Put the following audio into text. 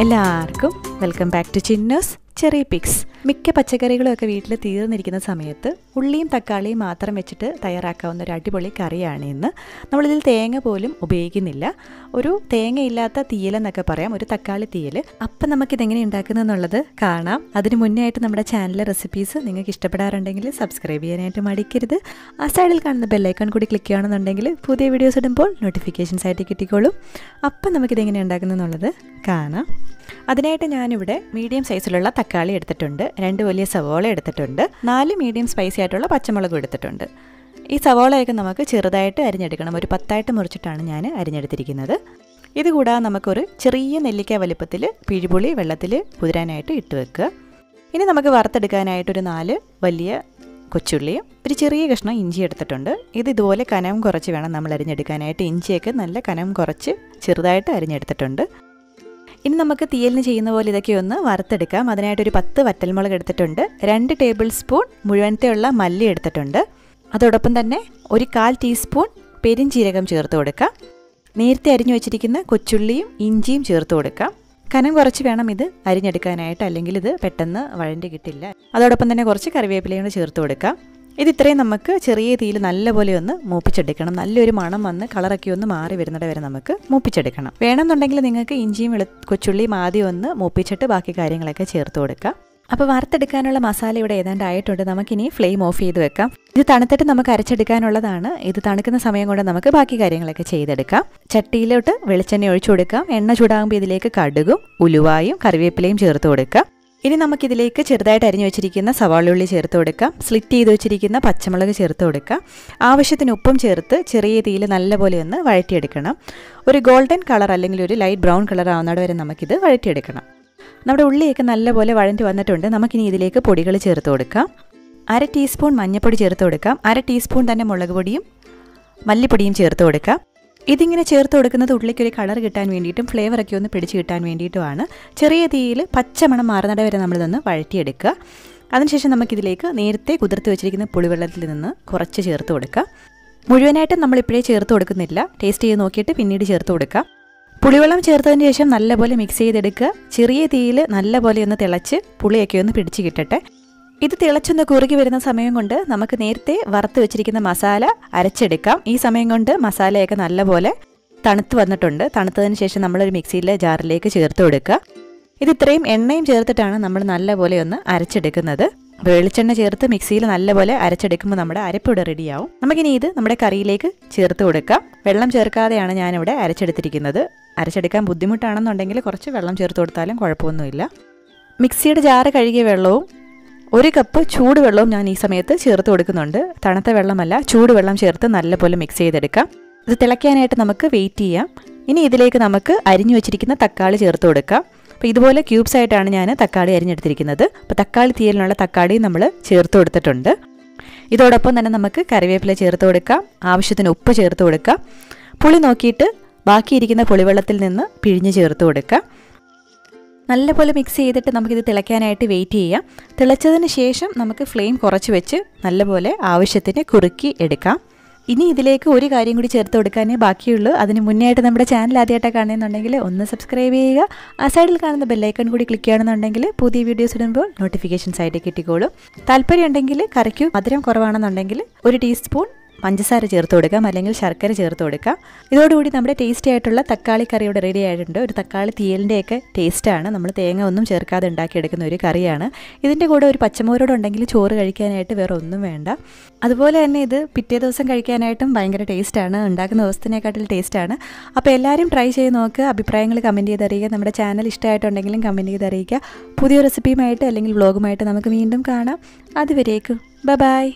എല്ലാവർക്കും welcome back to Chinnoos ചെറിപ്പിക്സ്. മിക്ക പച്ചക്കറികളൊക്കെ വീട്ടിൽ തീർന്നിരിക്കുന്ന സമയത്ത് ഉള്ളിയും തക്കാളിയും മാത്രം വെച്ചിട്ട് തയ്യാറാക്കാവുന്ന ഒരു അടിപൊളി കറിയാണ് ഇന്ന്. നമ്മളിതിൽ തേങ്ങ പോലും ഉപയോഗിക്കുന്നില്ല. ഒരു തേങ്ങയില്ലാത്ത തീയൽ എന്നൊക്കെ പറയാം, ഒരു തക്കാളി തീയൽ. അപ്പം നമുക്കിതെങ്ങനെ ഉണ്ടാക്കുന്നതെന്നുള്ളത് കാണാം. അതിന് മുന്നേ ആയിട്ട് നമ്മുടെ ചാനലിലെ റെസിപ്പീസ് നിങ്ങൾക്ക് ഇഷ്ടപ്പെടാറുണ്ടെങ്കിൽ സബ്സ്ക്രൈബ് ചെയ്യാനായിട്ട് മടിക്കരുത്. ആ സൈഡിൽ കാണുന്ന ബെല്ലൈക്കൺ കൂടി ക്ലിക്ക് ചെയ്യുകയാണെന്നുണ്ടെങ്കിൽ പുതിയ വീഡിയോസ് ഇടുമ്പോൾ നോട്ടിഫിക്കേഷൻസ് ആയിട്ട് കിട്ടിക്കോളും. അപ്പം നമുക്കിതെങ്ങനെ ഉണ്ടാക്കുന്നതെന്നുള്ളത് കാണാം. അതിനായിട്ട് ഞാനിവിടെ മീഡിയം സൈസിലുള്ള തക്കാളി എടുത്തിട്ടുണ്ട്, 2 വലിയ സവോള എടുത്തിട്ടുണ്ട്, 4 മീഡിയം സ്പൈസി ആയിട്ടുള്ള പച്ചമുളകും എടുത്തിട്ടുണ്ട്. ഈ സവോളയൊക്കെ നമുക്ക് ചെറുതായിട്ട് അരിഞ്ഞെടുക്കണം. ഒരു 10 മുറിച്ചിട്ടാണ് ഞാൻ അരിഞ്ഞെടുത്തിരിക്കുന്നത്. ഇതുകൂടാതെ നമുക്കൊരു ചെറിയ നെല്ലിക്ക വലുപ്പത്തിൽ പിഴിപുളി വെള്ളത്തിൽ കുതിരാനായിട്ട് ഇട്ട് വെക്കുക. ഇനി നമുക്ക് വറുത്തെടുക്കാനായിട്ടൊരു 4 വലിയ കൊച്ചുള്ളിയും ഒരു ചെറിയ കഷ്ണം ഇഞ്ചി എടുത്തിട്ടുണ്ട്. ഇതുപോലെ കനം കുറച്ച് വേണം നമ്മൾ അരിഞ്ഞെടുക്കാനായിട്ട്. ഇഞ്ചിയൊക്കെ നല്ല കനം കുറച്ച് ചെറുതായിട്ട് അരിഞ്ഞെടുത്തിട്ടുണ്ട്. ഇനി നമുക്ക് തീയലിന് ചെയ്യുന്ന പോലെ ഇതൊക്കെ ഒന്ന് വറുത്തെടുക്കാം. അതിനായിട്ടൊരു 10 വറ്റൽമുളക് എടുത്തിട്ടുണ്ട്, 2 ടേബിൾ സ്പൂൺ മുഴുവനത്തെയുള്ള മല്ലി എടുത്തിട്ടുണ്ട്. അതോടൊപ്പം തന്നെ ഒരു 1/4 ടീസ്പൂൺ പെരിഞ്ജീരകം ചേർത്ത് കൊടുക്കാം. നേരത്തെ അരിഞ്ഞു വെച്ചിരിക്കുന്ന കൊച്ചുള്ളിയും ഇഞ്ചിയും ചേർത്ത് കൊടുക്കാം. കനം കുറച്ച് വേണം ഇത് അരിഞ്ഞെടുക്കാനായിട്ട്, അല്ലെങ്കിൽ ഇത് പെട്ടെന്ന് വഴണ്ടി കിട്ടില്ല. അതോടൊപ്പം തന്നെ കുറച്ച് കറിവേപ്പിലയും ചേർത്ത് കൊടുക്കാം. ഇത് ഇത്രയും നമുക്ക് ചെറിയ തീയിൽ നല്ലപോലെ ഒന്ന് മൂപ്പിച്ചെടുക്കണം. നല്ലൊരു മണം വന്ന് കളറൊക്കെ ഒന്ന് മാറി വരുന്നിട വരെ നമുക്ക് മൂപ്പിച്ചെടുക്കണം. വേണമെന്നുണ്ടെങ്കിൽ നിങ്ങൾക്ക് ഇഞ്ചിയും കൊച്ചുള്ളിയും ആദ്യം ഒന്ന് മൂപ്പിച്ചിട്ട് ബാക്കി കാര്യങ്ങളൊക്കെ ചേർത്ത് കൊടുക്കാം. അപ്പോൾ വറുത്തെടുക്കാനുള്ള മസാല ഇവിടെ ഏതാണ്ട് ആയിട്ടുണ്ട്. നമുക്കിനി ഫ്ലെയിം ഓഫ് ചെയ്ത് വെക്കാം. ഇത് തണുത്തിട്ട് നമുക്ക് അരച്ചെടുക്കാനുള്ളതാണ്. ഇത് തണുക്കുന്ന സമയം കൊണ്ട് നമുക്ക് ബാക്കി കാര്യങ്ങളൊക്കെ ചെയ്തെടുക്കാം. ചട്ടിയിലോട്ട് വെളിച്ചെണ്ണ ഒഴിച്ചു കൊടുക്കാം. എണ്ണ ചൂടാകുമ്പോൾ ഇതിലേക്ക് കടുകും ഉലുവായും കറിവേപ്പിലയും ചേർത്ത് കൊടുക്കാം. ഇനി നമുക്കിതിലേക്ക് ചെറുതായിട്ട് അരിഞ്ഞു വെച്ചിരിക്കുന്ന സവാളയുള്ളി ചേർത്ത് കൊടുക്കാം. സ്ലിറ്റ് ചെയ്ത് വെച്ചിരിക്കുന്ന പച്ചമുളക് ചേർത്ത് കൊടുക്കാം. ആവശ്യത്തിന് ഉപ്പും ചേർത്ത് ചെറിയ തീയിൽ നല്ലപോലെ ഒന്ന് വഴറ്റിയെടുക്കണം. ഒരു ഗോൾഡൻ കളർ അല്ലെങ്കിൽ ഒരു ലൈറ്റ് ബ്രൗൺ കളർ ആവുന്നവിടെ വരെ നമുക്കിത് വഴറ്റിയെടുക്കണം. നമ്മുടെ ഉള്ളിയൊക്കെ നല്ലപോലെ വഴറ്റി വന്നിട്ടുണ്ട്. നമുക്കിനി ഇതിലേക്ക് പൊടികൾ ചേർത്ത് കൊടുക്കാം. 1/2 ടീസ്പൂൺ മഞ്ഞൾപ്പൊടി ചേർത്ത് കൊടുക്കാം. 1/2 ടീസ്പൂൺ തന്നെ മുളക് പൊടിയും മല്ലിപ്പൊടിയും ചേർത്ത് കൊടുക്കാം. ഇതിങ്ങനെ ചേർത്ത് കൊടുക്കുന്നത് ഉള്ളിക്കൊരു കളർ കിട്ടാൻ വേണ്ടിയിട്ടും ഫ്ലേവറൊക്കെ ഒന്ന് പിടിച്ച് കിട്ടാൻ വേണ്ടിയിട്ടുമാണ്. ചെറിയ തീയിൽ പച്ചമണം മാറുന്നിട വരെ നമ്മളിതൊന്ന് വഴറ്റിയെടുക്കുക. അതിനുശേഷം നമുക്കിതിലേക്ക് നേരത്തെ കുതിർത്ത് വെച്ചിരിക്കുന്ന പുളിവെള്ളത്തിൽ നിന്ന് കുറച്ച് ചേർത്ത് കൊടുക്കാം. മുഴുവനായിട്ടും നമ്മളിപ്പോഴേ ചേർത്ത് കൊടുക്കുന്നില്ല, ടേസ്റ്റ് ചെയ്ത് നോക്കിയിട്ട് പിന്നീട് ചേർത്ത് കൊടുക്കാം. പുളിവെള്ളം ചേർത്തതിന് ശേഷം നല്ലപോലെ മിക്സ് ചെയ്തെടുക്കുക. ചെറിയ തീയിൽ നല്ലപോലെ ഒന്ന് തിളച്ച് പുളിയൊക്കെ ഒന്ന് പിടിച്ച് കിട്ടട്ടെ. ഇത് തിളച്ചൊന്ന് കുറുകി വരുന്ന സമയം കൊണ്ട് നമുക്ക് നേരത്തെ വറുത്ത് വെച്ചിരിക്കുന്ന മസാല അരച്ചെടുക്കാം. ഈ സമയം കൊണ്ട് മസാലയൊക്കെ നല്ലപോലെ തണുത്ത് വന്നിട്ടുണ്ട്. തണുത്തതിന് ശേഷം നമ്മളൊരു മിക്സിയിലെ ജാറിലേക്ക് ചേർത്ത് കൊടുക്കുക. ഇത് ഇത്രയും എണ്ണയും ചേർത്തിട്ടാണ് നമ്മൾ നല്ലപോലെ ഒന്ന് അരച്ചെടുക്കുന്നത്. വെളിച്ചെണ്ണ ചേർത്ത് മിക്സിയിൽ നല്ലപോലെ അരച്ചെടുക്കുമ്പോൾ നമ്മുടെ അരപ്പിവിടെ റെഡിയാവും. നമുക്കിനി ഇത് നമ്മുടെ കറിയിലേക്ക് ചേർത്ത് കൊടുക്കാം. വെള്ളം ചേർക്കാതെയാണ് ഞാനിവിടെ അരച്ചെടുത്തിരിക്കുന്നത്. അരച്ചെടുക്കാൻ ബുദ്ധിമുട്ടാണെന്നുണ്ടെങ്കിൽ കുറച്ച് വെള്ളം ചേർത്ത് കൊടുത്താലും കുഴപ്പമൊന്നുമില്ല. മിക്സിയുടെ ജാറ് കഴുകിയ വെള്ളവും 1 കപ്പ് ചൂടുവെള്ളവും ഞാൻ ഈ സമയത്ത് ചേർത്ത് കൊടുക്കുന്നുണ്ട്. തണുത്ത വെള്ളമല്ല, ചൂടുവെള്ളം ചേർത്ത് നല്ലപോലെ മിക്സ് ചെയ്തെടുക്കാം. ഇത് തിളയ്ക്കാനായിട്ട് നമുക്ക് വെയിറ്റ് ചെയ്യാം. ഇനി ഇതിലേക്ക് നമുക്ക് അരിഞ്ഞു വെച്ചിരിക്കുന്ന തക്കാളി ചേർത്ത് കൊടുക്കാം. അപ്പോൾ ഇതുപോലെ ക്യൂബ്സ് ആയിട്ടാണ് ഞാൻ തക്കാളി അരിഞ്ഞെടുത്തിരിക്കുന്നത്. അപ്പോൾ തക്കാളി തീയലിനുള്ള തക്കാളി നമ്മൾ ചേർത്ത് കൊടുത്തിട്ടുണ്ട്. ഇതോടൊപ്പം തന്നെ നമുക്ക് കറിവേപ്പില ചേർത്ത് കൊടുക്കാം. ആവശ്യത്തിന് ഉപ്പ് ചേർത്ത് കൊടുക്കാം. പുളി നോക്കിയിട്ട് ബാക്കിയിരിക്കുന്ന പുളിവെള്ളത്തിൽ നിന്ന് പിഴിഞ്ഞ് ചേർത്ത് കൊടുക്കാം. നല്ലപോലെ മിക്സ് ചെയ്തിട്ട് നമുക്കിത് തിളയ്ക്കാനായിട്ട് വെയിറ്റ് ചെയ്യാം. തിളച്ചതിന് ശേഷം നമുക്ക് ഫ്ലെയിം കുറച്ച് വെച്ച് നല്ലപോലെ ആവശ്യത്തിന് കുറുക്കി എടുക്കാം. ഇനി ഇതിലേക്ക് ഒരു കാര്യം കൂടി ചേർത്ത് കൊടുക്കാനേ ബാക്കിയുള്ളൂ. അതിന് മുന്നേ ആയിട്ട് നമ്മുടെ ചാനൽ ആദ്യമായിട്ടാണ് കാണുന്നുണ്ടെങ്കിൽ ഒന്ന് സബ്സ്ക്രൈബ് ചെയ്യുക. ആ സൈഡിൽ കാണുന്ന ബെല്ലൈക്കൺ കൂടി ക്ലിക്ക് ചെയ്യണമെന്നുണ്ടെങ്കിൽ പുതിയ വീഡിയോസ് ഇടുമ്പോൾ നോട്ടിഫിക്കേഷൻസ് ആയിട്ട് കിട്ടിക്കോളും. താല്പര്യം ഉണ്ടെങ്കിൽ കറിക്ക് മധുരം കുറവാണെന്നുണ്ടെങ്കിൽ 1 ടീസ്പൂൺ പഞ്ചസാര ചേർത്ത് കൊടുക്കാം, അല്ലെങ്കിൽ ശർക്കര ചേർത്ത് കൊടുക്കാം. ഇതോടുകൂടി നമ്മുടെ ടേസ്റ്റി ആയിട്ടുള്ള തക്കാളി കറി ഇവിടെ റെഡി ആയിട്ടുണ്ട്. ഒരു തക്കാളി തീയലിൻ്റെയൊക്കെ ടേസ്റ്റാണ്. നമ്മൾ തേങ്ങ ഒന്നും ചേർക്കാതെ ഉണ്ടാക്കിയെടുക്കുന്ന ഒരു കറിയാണ്. ഇതിൻ്റെ കൂടെ ഒരു പച്ചമോരോടുണ്ടെങ്കിൽ ചോറ് കഴിക്കാനായിട്ട് വേറെ ഒന്നും വേണ്ട. അതുപോലെ തന്നെ ഇത് പിറ്റേ ദിവസം കഴിക്കാനായിട്ടും ഭയങ്കര ടേസ്റ്റാണ്. ഉണ്ടാക്കുന്ന ദിവസത്തിനെക്കാട്ടിൽ ടേസ്റ്റാണ്. അപ്പോൾ എല്ലാവരും ട്രൈ ചെയ്ത് നോക്കുക. അഭിപ്രായങ്ങൾ കമൻറ്റ് ചെയ്ത് അറിയിക്കുക. നമ്മുടെ ചാനൽ ഇഷ്ടമായിട്ടുണ്ടെങ്കിലും കമൻറ്റ് ചെയ്ത് അറിയിക്കുക. പുതിയ റെസിപ്പിയുമായിട്ട് അല്ലെങ്കിൽ വ്ളോഗുമായിട്ട് നമുക്ക് വീണ്ടും കാണാം. അതുവരേക്കും ബൈ.